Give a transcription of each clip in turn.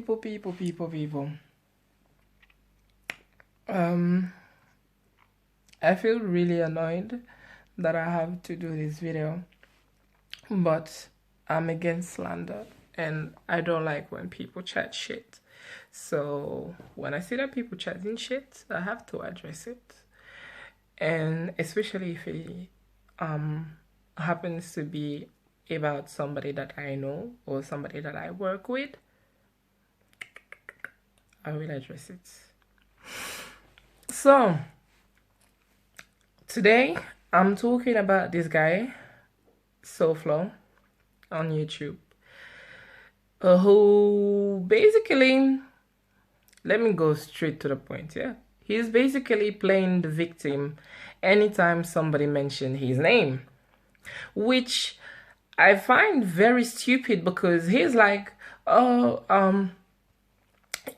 people. Um, I feel really annoyed that I have to do this video, but I'm against slander and I don't like when people chat shit. So when I see that people chatting shit, I have to address it. And especially if it happens to be about somebody that I know or somebody that I work with, I will address it. So today I'm talking about this guy, Souflo, on YouTube, who basically, let me go straight to the point, yeah? He's basically playing the victim anytime somebody mentioned his name, which I find very stupid because he's like, oh,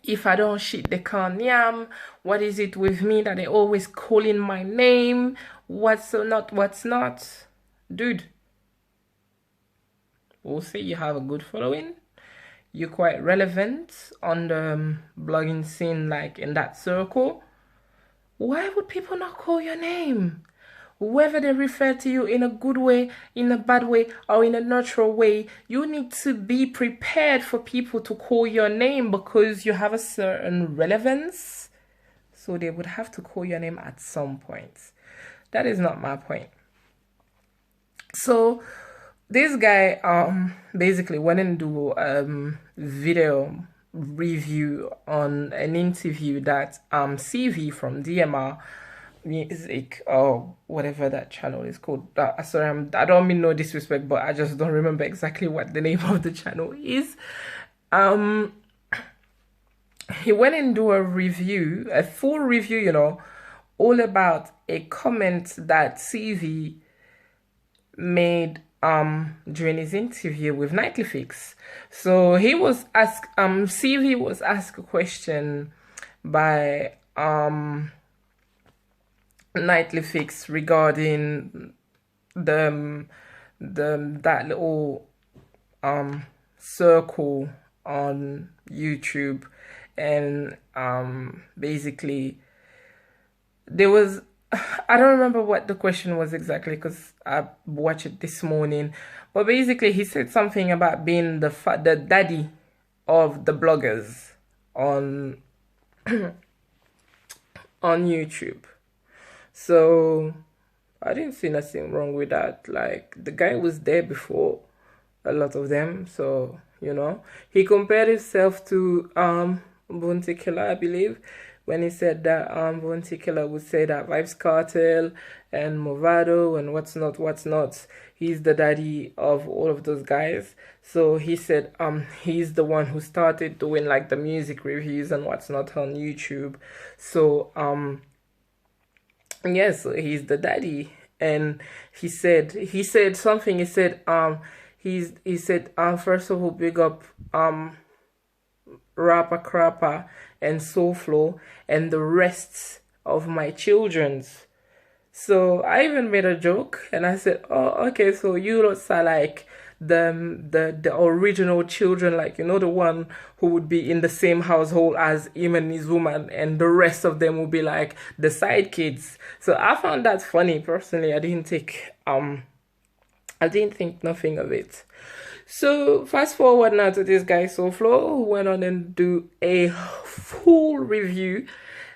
if I don't shit, they can't yam. What is it with me that they always calling my name? What's not, what's not? Dude, we'll say you have a good following. You're quite relevant on the blogging scene, like in that circle. Why would people not call your name? Whether they refer to you in a good way, in a bad way, or in a neutral way, you need to be prepared for people to call your name because you have a certain relevance. So they would have to call your name at some point. That is not my point. So this guy basically went and do video review on an interview that CV from DMR Music or whatever that channel is called. Sorry, I don't mean no disrespect, but I just don't remember exactly what the name of the channel is. He went and do a review, a full review, you know, all about a comment that CV made during his interview with Nightly Fix. So he was asked, CV was asked a question by Nightly Fix regarding that little circle on YouTube, and basically there was, I don't remember what the question was exactly because I watched it this morning, but basically he said something about being the daddy of the bloggers on on YouTube. So I didn't see nothing wrong with that. Like, the guy was there before a lot of them, so you know, he compared himself to Bounty Killer, I believe, when he said that Bounty Killer would say that Vibes Cartel and Movado and what's not, he's the daddy of all of those guys. So he said he's the one who started doing like the music reviews and what's not on YouTube. So yes, so he's the daddy. And he said something. He said first of all, big up Rawpa, Crawpa and Souflo and the rest of my children's. So I even made a joke and I said, oh, okay, so you lots are like the original children, like, you know, the one who would be in the same household as him and his woman, and the rest of them would be like the side kids. So I found that funny. Personally, I didn't think nothing of it. So fast forward now to this guy Souflo, who went on and do a full review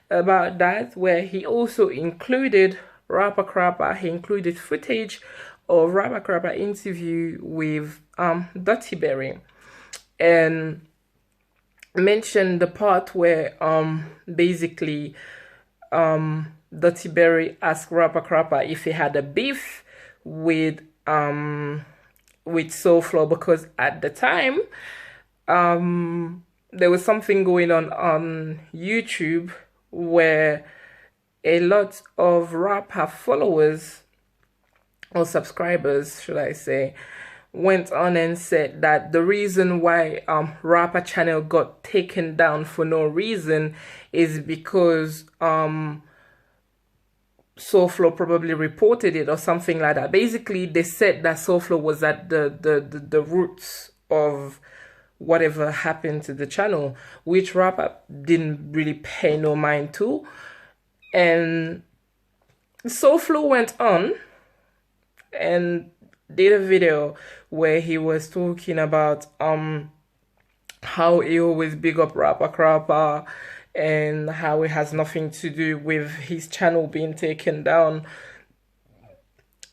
about that, where he also included Rawpa Crawpa. He included footage of Rawpa Crawpa interview with Dirty Berry, and mentioned the part where basically Dirty Berry asked Rawpa Crawpa if he had a beef with Souflo, because at the time there was something going on YouTube where a lot of Rawpa followers, or subscribers should I say, went on and said that the reason why Rawpa channel got taken down for no reason is because Souflo probably reported it or something like that. Basically, they said that Souflo was at the roots of whatever happened to the channel, which Rawpa didn't really pay no mind to. And Souflo went on and did a video where he was talking about how he always big up Rawpa Crawpa and how it has nothing to do with his channel being taken down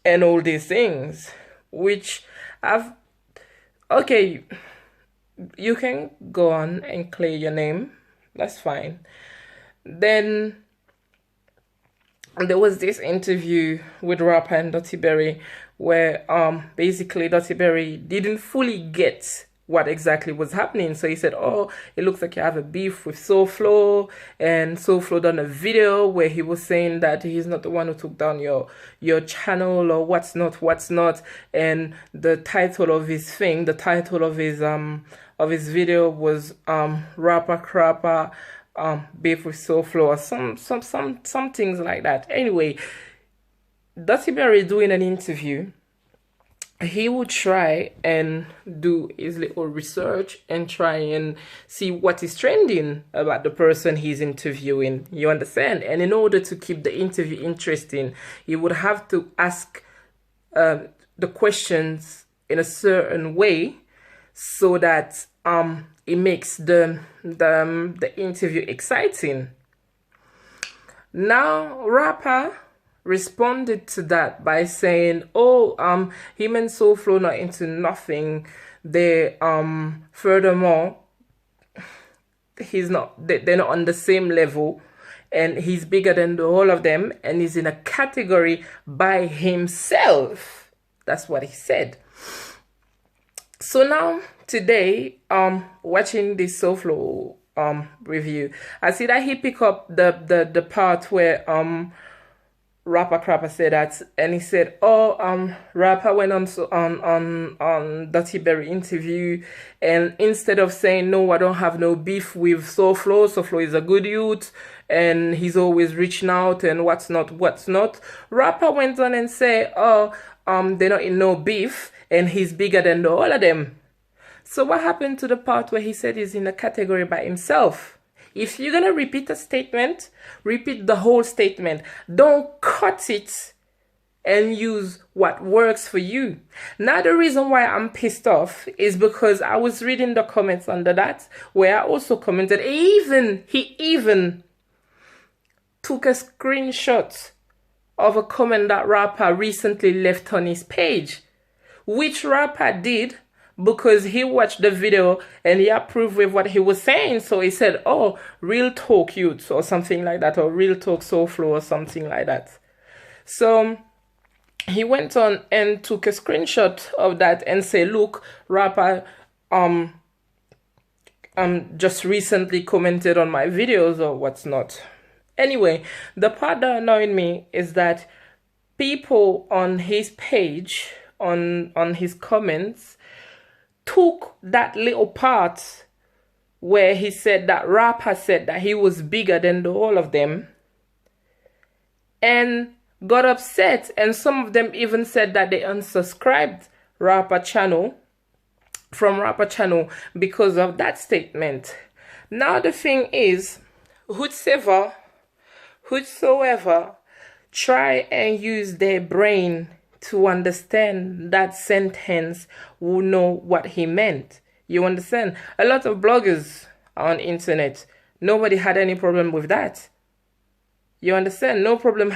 and all these things, which okay, you can go on and clear your name, that's fine. Then there was this interview with Rawpa and Dirty Berry where basically Dirty Berry didn't fully get what exactly was happening. So he said, oh, it looks like you have a beef with Souflo, and Souflo done a video where he was saying that he's not the one who took down your channel, or what's not. And the title of his thing, the title of his video was Rawpa Crawpa beef with Souflo, or some things like that. Anyway, Dirty Berry doing an interview, he would try and do his little research and try and see what is trending about the person he's interviewing. You understand? And in order to keep the interview interesting, he would have to ask the questions in a certain way so that it makes the interview exciting. Now Rawpa responded to that by saying, oh, him and Souflo not into nothing. They furthermore, they're not on the same level, and he's bigger than the whole of them, and he's in a category by himself. That's what he said. So now today, watching this Souflo review, I see that he picked up the part where Rawpa Crawpa said that, and he said, oh, Rawpa went on Dirty Berry interview, and instead of saying, no, I don't have no beef with Souflo is a good youth and he's always reaching out and what's not, Rawpa went on and said, oh, they're not in no beef and he's bigger than all of them. So what happened to the part where he said he's in a category by himself? If you're going to repeat a statement, repeat the whole statement. Don't cut it and use what works for you. Now, the reason why I'm pissed off is because I was reading the comments under that, where I also commented, he even took a screenshot of a comment that Rawpa recently left on his page, which Rawpa did because he watched the video and he approved with what he was saying. So he said, oh, real talk youth, or something like that, or real talk Souflo, or something like that. So he went on and took a screenshot of that and said, look, Rawpa just recently commented on my videos, or what's not. Anyway, the part that annoyed me is that people on his page, on his comments, took that little part where he said that Rawpa said that he was bigger than the whole of them, and got upset, and some of them even said that they unsubscribed Rawpa channel from Rawpa channel because of that statement. Now the thing is, whosoever try and use their brain to understand that sentence will know what he meant. You understand? A lot of bloggers are on internet. Nobody had any problem with that. You understand? Nobody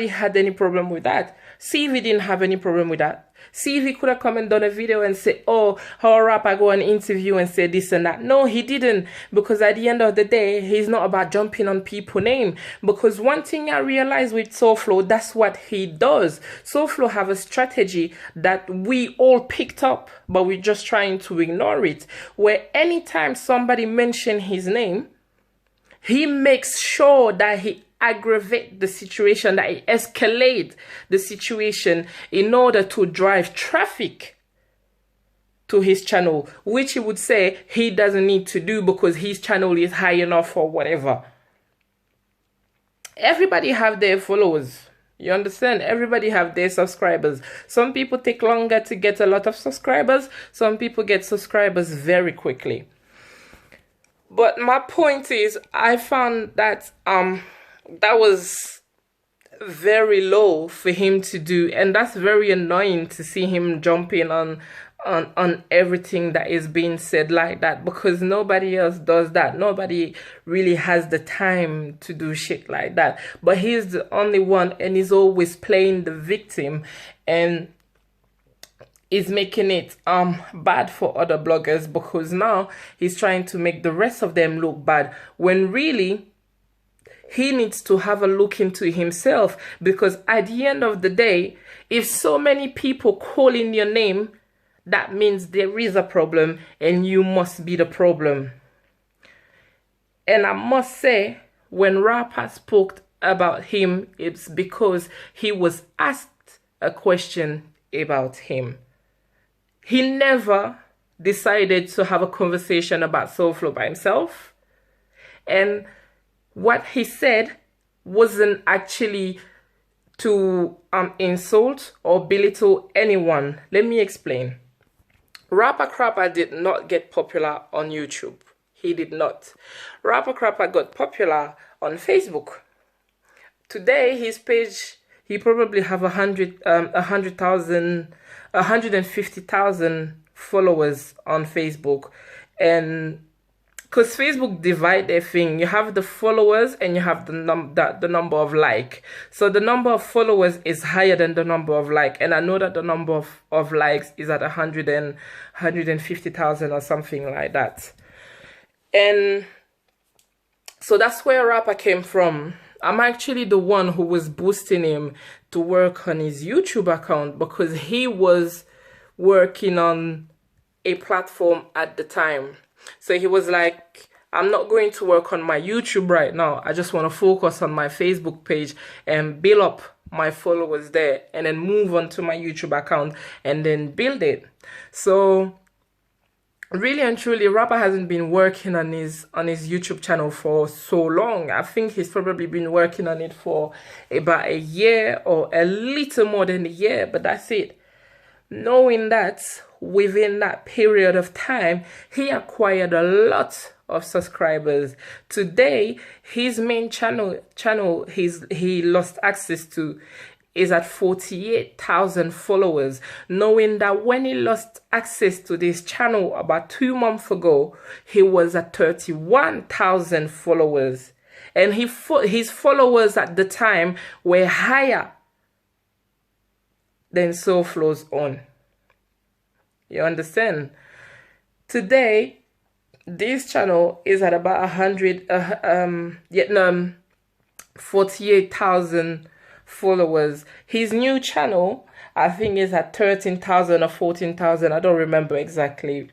had any problem with that. See if he didn't have any problem with that. See if he could have come and done a video and say, oh, how Rawpa go on interview and say this and that. No, he didn't. Because at the end of the day, he's not about jumping on people's name. Because one thing I realized with Souflo, that's what he does. Souflo have a strategy that we all picked up, but we're just trying to ignore it. Where anytime somebody mention his name, he makes sure that he aggravate the situation, that he escalate the situation in order to drive traffic to his channel, which he would say he doesn't need to do because his channel is high enough or whatever. Everybody have their followers. You understand? Everybody have their subscribers. Some people take longer to get a lot of subscribers. Some people get subscribers very quickly. But my point is, I found that that was very low for him to do, and that's very annoying to see him jumping on everything that is being said like that, because nobody else does that. Nobody really has the time to do shit like that, but he's the only one, and he's always playing the victim, and is making it bad for other bloggers, because now he's trying to make the rest of them look bad, when really he needs to have a look into himself. Because at the end of the day, if so many people calling your name, that means there is a problem, and you must be the problem. And I must say, when Rawpa spoke about him, it's because he was asked a question about him. He never decided to have a conversation about Souflo by himself. And what he said wasn't actually to insult or belittle anyone. Let me explain. Crawpa did not get popular on YouTube. He did not. Crawpa got popular on Facebook. Today, his page, he probably have 150,000 followers on Facebook. And because Facebook divide their thing, you have the followers and you have the number of like. So the number of followers is higher than the number of like, and I know that the number of likes is at 150,000 or something like that. And so that's where Rawpa came from. I'm actually the one who was boosting him to work on his YouTube account, because he was working on a platform at the time. So he was like, I'm not going to work on my YouTube right now. I just want to focus on my Facebook page and build up my followers there, and then move on to my YouTube account and then build it. So really and truly, Rawpa hasn't been working on his YouTube channel for so long. I think he's probably been working on it for about a year, or a little more than a year, but that's it. Knowing that within that period of time, he acquired a lot of subscribers. Today, his main channel he lost access to is at 48,000 followers. Knowing that when he lost access to this channel about 2 months ago, he was at 31,000 followers. And his followers at the time were higher than Souflo's own. You understand? Today, this channel is at about 48,000 followers. His new channel, I think, is at 13,000 or 14,000. I don't remember exactly,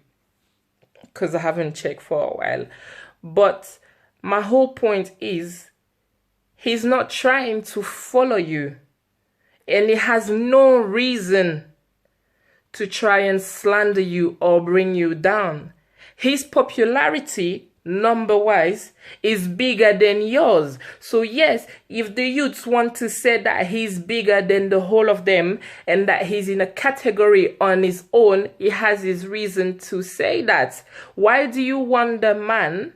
because I haven't checked for a while. But my whole point is, he's not trying to follow you. And he has no reason to try and slander you or bring you down. His popularity, number-wise, is bigger than yours. So yes, if the youths want to say that he's bigger than the whole of them, and that he's in a category on his own, he has his reason to say that. Why do you want the man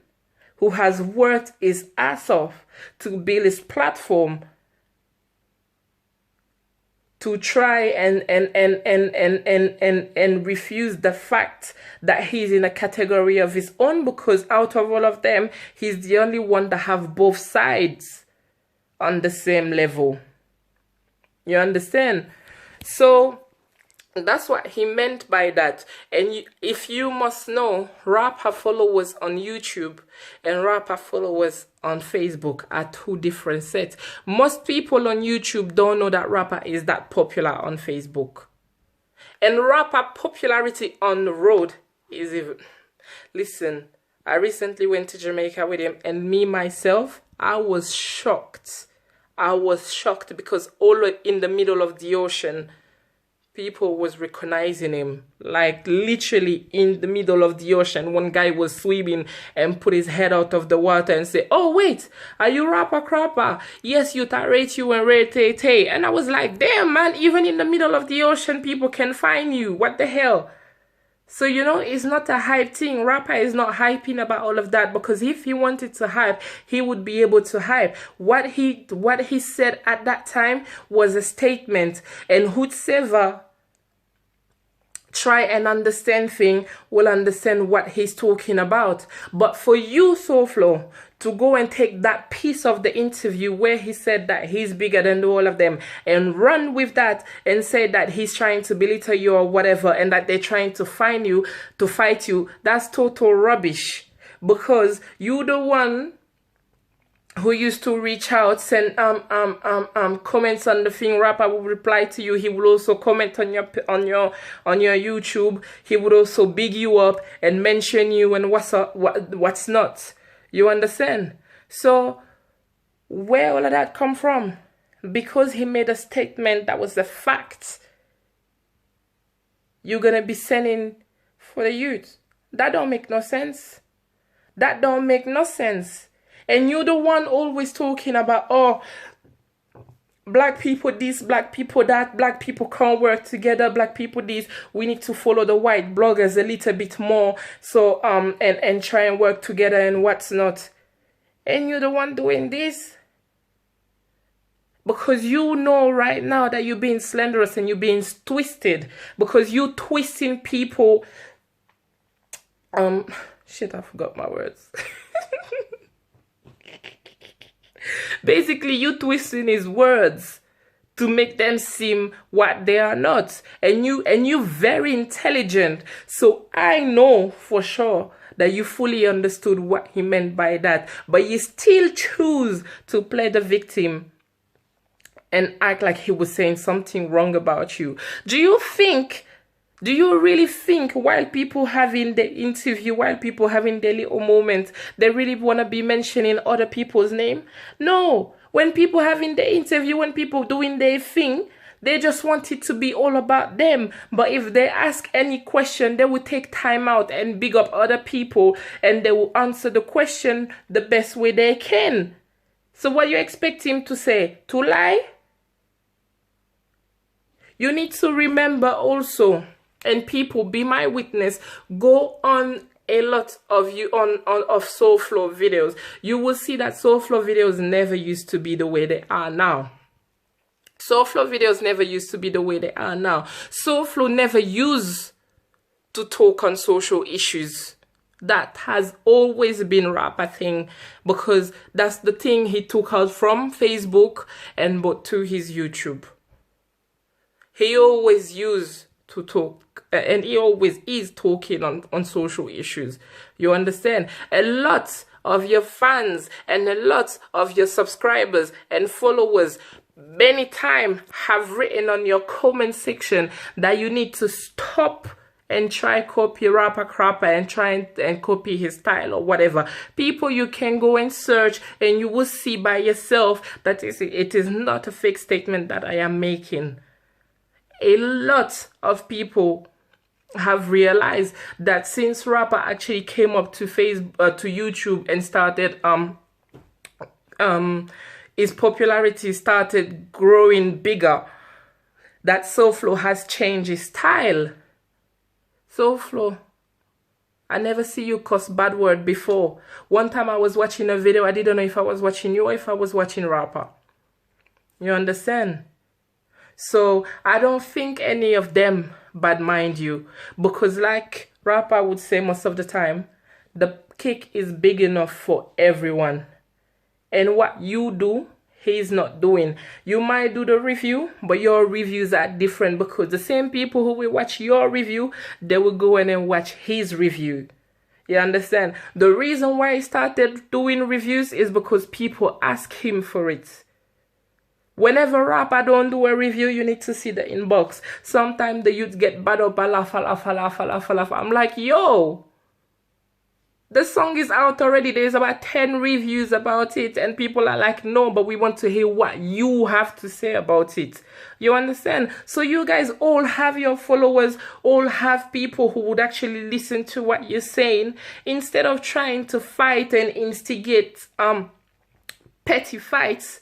who has worked his ass off to build his platform to try and refuse the fact that he's in a category of his own? Because out of all of them, he's the only one that have both sides on the same level. You understand? So that's what he meant by that. And if you must know, Rawpa followers on YouTube and Rawpa followers on Facebook are two different sets. Most people on YouTube don't know that Rawpa is that popular on Facebook. And Rawpa popularity on the road is even... Listen, I recently went to Jamaica with him, and me, myself, I was shocked. I was shocked, because all in the middle of the ocean, people was recognizing him, like literally in the middle of the ocean. One guy was swimming and put his head out of the water and say, "Oh wait, are you Rawpa Crawpa? Yes, you rate you and rate tay." And I was like, damn man, even in the middle of the ocean people can find you. What the hell? So, you know, it's not a hype thing. Rawpa is not hyping about all of that, because if he wanted to hype, he would be able to hype. What he said at that time was a statement, and whoever try and understand thing will understand what he's talking about. But for you, Souflo, to go and take that piece of the interview where he said that he's bigger than all of them and run with that and say that he's trying to belittle you or whatever, and that they're trying to find you to fight you, that's total rubbish. Because you the one who used to reach out, send comments on the thing. Rawpa will reply to you. He will also comment on your YouTube. He would also big you up and mention you and what's not. You understand? So where all of that come from? Because he made a statement that was a fact. You're gonna be sending for the youth. That don't make no sense. That don't make no sense. And you're the one always talking about, oh, black people this, black people that, black people can't work together, black people this, we need to follow the white bloggers a little bit more, so and try and work together and what's not. And you're the one doing this because you know right now that you're being slanderous and you're being twisted, because you twisting people. Shit, I forgot my words. Basically, you twisting his words to make them seem what they are not. And you very intelligent. So I know for sure that you fully understood what he meant by that. But you still choose to play the victim and act like he was saying something wrong about you. Do you really think while people having the interview, while people having their little moments, they really want to be mentioning other people's name? No. When people having the interview, when people doing their thing, they just want it to be all about them. But if they ask any question, they will take time out and big up other people, and they will answer the question the best way they can. So what you expect him to say? To lie? You need to remember also, and people, be my witness, go on a lot of Souflo videos. You will see that Souflo videos never used to be the way they are now. Souflo videos never used to be the way they are now. Souflo never used to talk on social issues. That has always been Rawpa thing, because that's the thing he took out from Facebook and brought to his YouTube. He always used to talk, and he always is talking on social issues. You understand? A lot of your fans and a lot of your subscribers and followers many times have written on your comment section that you need to stop and try copy Rawpa Crawpa and try and copy his style or whatever. People, you can go and search and you will see by yourself that it is not a fake statement that I am making. A lot of people have realized that since Rawpa actually came up to YouTube and started his popularity started growing bigger, that Souflo has changed his style. Souflo, I never see you cuss bad word before. One time I was watching a video, I didn't know if I was watching you or if I was watching Rawpa. You understand? So I don't think any of them bad mind you, because like Rawpa would say most of the time, the cake is big enough for everyone. And what you do, he's not doing. You might do the review, but your reviews are different, because the same people who will watch your review, they will go in and watch his review. You understand? The reason why he started doing reviews is because people ask him for it. Whenever Rawpa don't do a review, you need to see the inbox. Sometimes the youth get bad up, laugh. I'm like, yo, The song is out already. There's about 10 reviews about it, and people are like, no, but we want to hear what you have to say about it. You understand? So you guys all have your followers, all have people who would actually listen to what you're saying, instead of trying to fight and instigate petty fights.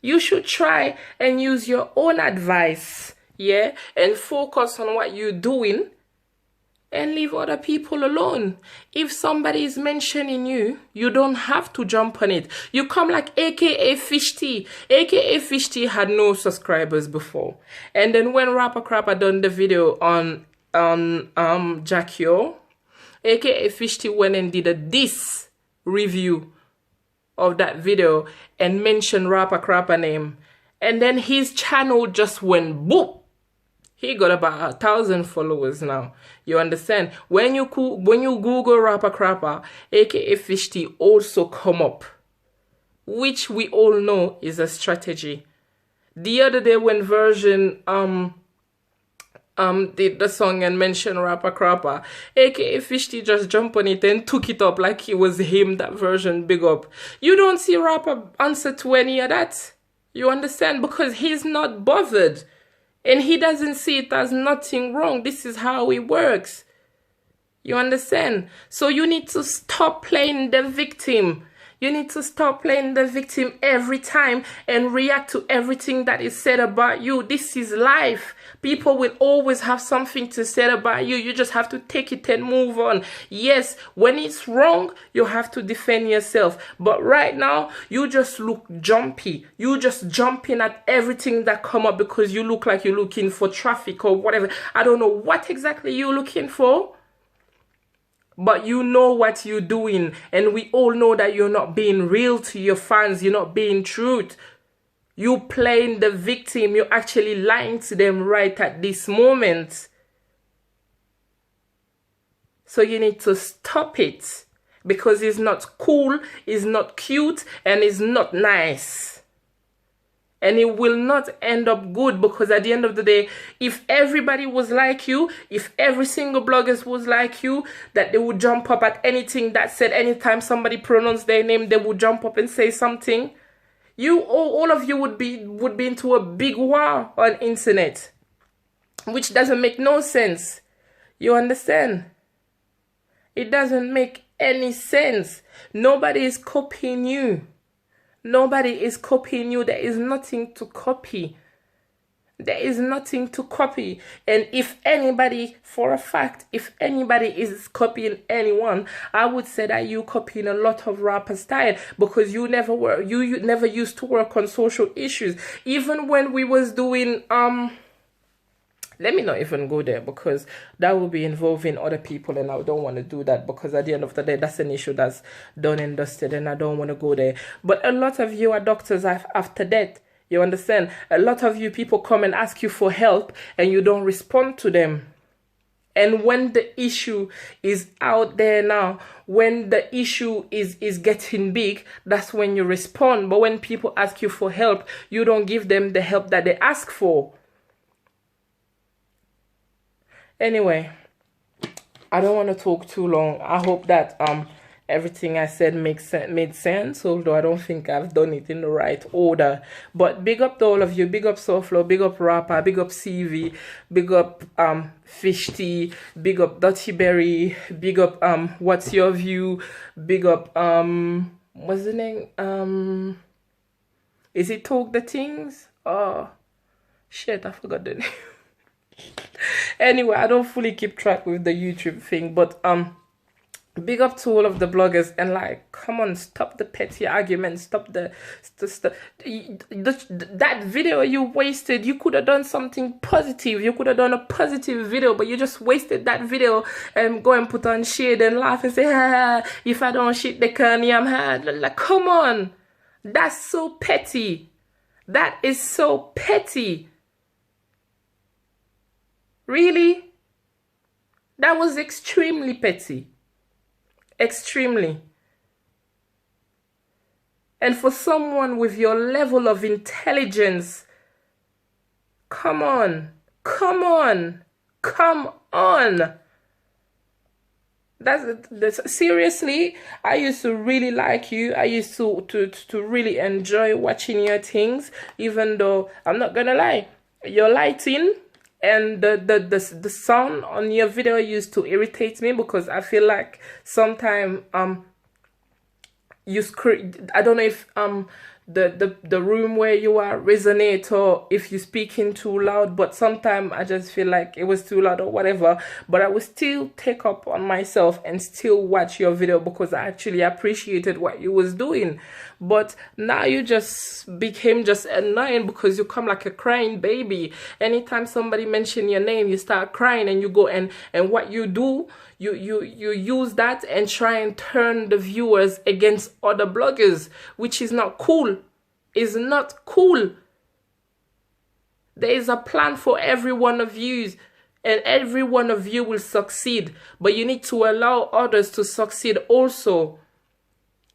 You should try and use your own advice, yeah, and focus on what you're doing, and leave other people alone. If somebody is mentioning you, you don't have to jump on it. You come like AKA Fishty. AKA Fishty had no subscribers before. And then when Crawpa done the video on Jackio, AKA Fishty went and did a diss review of that video and mentioned Crawpa name. And then his channel just went boop. He got about 1,000 followers now. You understand? When you Google Crawpa, aka Fishty, also come up, which we all know is a strategy. The other day when Version did the song and mentioned Crawpa, aka Fishty just jumped on it and took it up like it was him that Version big up. You don't see Rawpa answer to any of that. You understand? Because he's not bothered. And he doesn't see it as nothing wrong. This is how it works. You understand? So you need to stop playing the victim. You need to stop playing the victim every time and react to everything that is said about you. This is life. People will always have something to say about you. You just have to take it and move on. Yes, when it's wrong, you have to defend yourself. But right now, you just look jumpy. You just jumping at everything that come up because you look like you're looking for traffic or whatever. I don't know what exactly you're looking for. But you know what you're doing, and we all know that you're not being real to your fans. You're not being truth. You playing the victim. You're actually lying to them right at this moment. So you need to stop it, because it's not cool, it's not cute, and it's not nice. And it will not end up good, because at the end of the day, if everybody was like you, if every single blogger was like you, that they would jump up at anything that said, anytime somebody pronounced their name, they would jump up and say something. You all of you would be into a big war on internet, which doesn't make no sense. You understand? It doesn't make any sense. Nobody is copying you. Nobody is copying you. There is nothing to copy. There is nothing to copy. And if anybody, for a fact, if anybody is copying anyone, I would say that you copying a lot of rapper style, because you never were, you never used to work on social issues. Even when we was doing let me not even go there, because that will be involving other people, and I don't want to do that, because at the end of the day, that's an issue that's done and dusted, and I don't want to go there. But a lot of you are doctors after that. You understand? A lot of you people come and ask you for help, and you don't respond to them. And when the issue is out there now, when the issue is getting big, that's when you respond. But when people ask you for help, you don't give them the help that they ask for. Anyway, I don't want to talk too long. I hope that everything I said made sense, although I don't think I've done it in the right order. But big up to all of you. Big up Souflo, big up Rawpa, big up CV, big up Fishty, big up Dutchy Berry, big up What's Your View, big up what's the name? Is it Talk the Things? Oh shit, I forgot the name. Anyway, I don't fully keep track with the YouTube thing, but big up to all of the bloggers, and like, come on, stop the petty arguments, stop that video you wasted. You could have done something positive. You could have done a positive video, but you just wasted that video and go and put on shade and laugh and say, ah, if I don't shit the canny, I'm hard. Like, come on, that's so petty. That is so petty. Really? That was extremely petty. Extremely. And for someone with your level of intelligence, come on. Come on. Come on. That's seriously. I used to really like you. I used to really enjoy watching your things, even though I'm not gonna lie, your lighting and the sound on your video used to irritate me, because I feel like sometimes I don't know if the room where you are resonate, or if you're speaking too loud, but sometimes I just feel like it was too loud or whatever, but I would still take up on myself and still watch your video because I actually appreciated what you was doing. But now you just became just annoying because you come like a crying baby. Anytime somebody mention your name, you start crying, and you go and what you do, you use that and try and turn the viewers against other bloggers, which is not cool. Is not cool. There is a plan for every one of you, and every one of you will succeed, but you need to allow others to succeed also.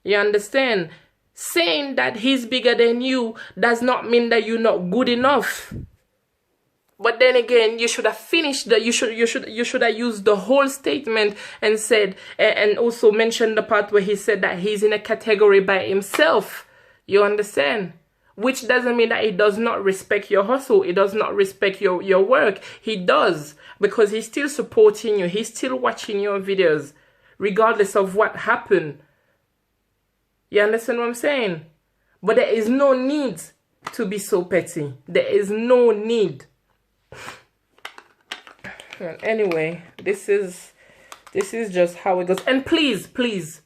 You understand? Saying that he's bigger than you does not mean that you're not good enough. But then again, you should have finished the you should have used the whole statement and said, and also mentioned the part where he said that he's in a category by himself. You understand? Which doesn't mean that he does not respect your hustle. He does not respect your work. He does, because he's still supporting you. He's still watching your videos, regardless of what happened. You understand what I'm saying? But there is no need to be so petty. There is no need. Anyway, this is just how it goes. And please,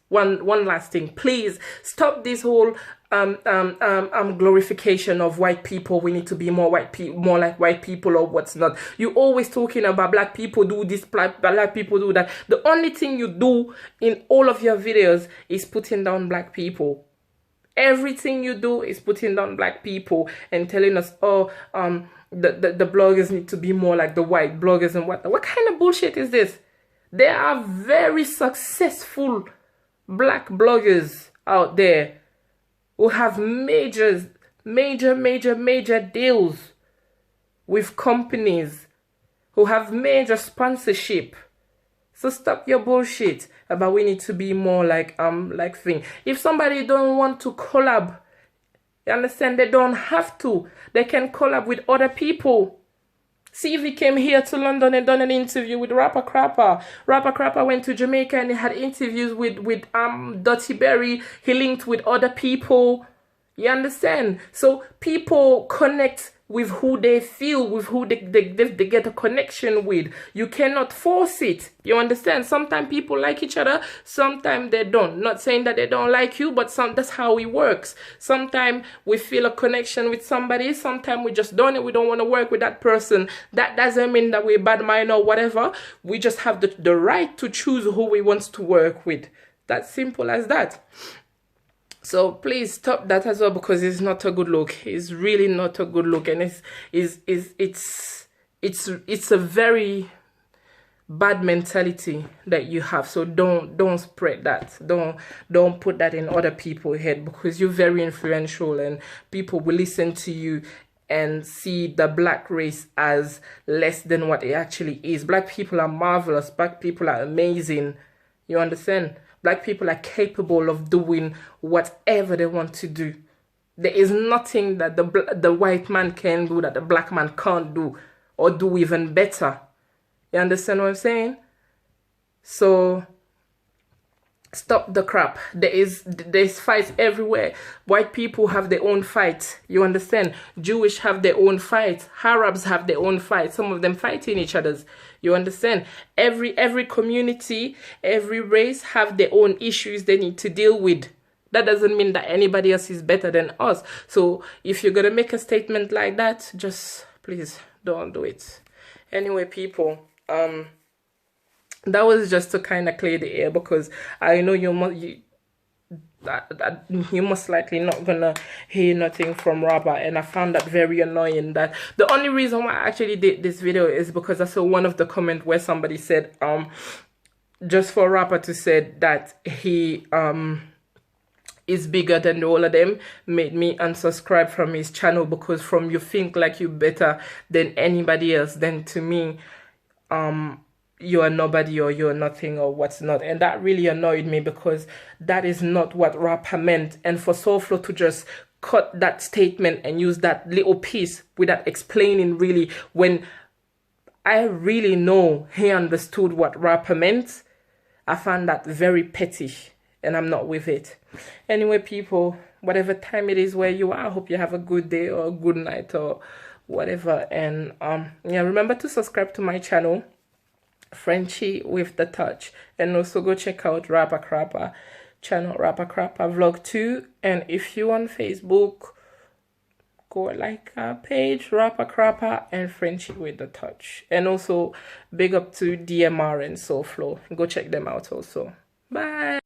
one last thing, please stop this whole glorification of white people. We need to be more like white people, or what's not. You always talking about black people do this, black people do that. The only thing you do in all of your videos is putting down black people. Everything you do is putting down black people and telling us, oh, the bloggers need to be more like the white bloggers and what. What kind of bullshit is this? There are very successful black bloggers out there who have major deals with companies, who have major sponsorship. So stop your bullshit about we need to be more like thing. If somebody don't want to collab, you understand, they don't have to. They can collab with other people. See if he came here to London and done an interview with Crawpa. Crawpa went to Jamaica and he had interviews with Dottie Berry. He linked with other people. You understand? So people connect with who they feel, with who they get a connection with. You cannot force it. You understand? Sometimes people like each other, sometimes they don't. Not saying that they don't like you, but that's how it works. Sometimes we feel a connection with somebody, sometimes we just don't, we don't want to work with that person. That doesn't mean that we're bad mind or whatever. We just have the right to choose who we want to work with. That's simple as that. So please stop that as well, because it's not a good look. It's really not a good look, and it's a very bad mentality that you have. So don't spread that. Don't put that in other people's head, because you're very influential and people will listen to you and see the black race as less than what it actually is. Black people are marvelous. Black people are amazing. You understand? Black people are capable of doing whatever they want to do. There is nothing that the white man can do that the black man can't do, or do even better. You understand what I'm saying? So stop the crap. There's fights everywhere. White people have their own fight. You understand? Jewish have their own fight. Arabs have their own fight. Some of them fighting each other's. You understand? Every community, every race have their own issues they need to deal with. That doesn't mean that anybody else is better than us. So if you're gonna make a statement like that, just please don't do it. Anyway, people, that was just to kind of clear the air, because I know you most likely not gonna hear nothing from Rawpa, and I found that very annoying. That the only reason why I actually did this video is because I saw one of the comments where somebody said just for Rawpa to say that he is bigger than all of them made me unsubscribe from his channel, because from you think like you better than anybody else, then to me you're nobody or you're nothing or what's not. And that really annoyed me because that is not what Rawpa meant. And for Souflo to just cut that statement and use that little piece without explaining really, when I really know he understood what Rawpa meant, I found that very petty and I'm not with it. Anyway, people, whatever time it is where you are, I hope you have a good day or a good night or whatever. And yeah, remember to subscribe to my channel, Frenchie with the Touch, and also go check out Crawpa channel, Crawpa vlog 2. And if you on Facebook, go like our page, Crawpa and Frenchie with the Touch. And also big up to DMR and Souflo, go check them out also. Bye.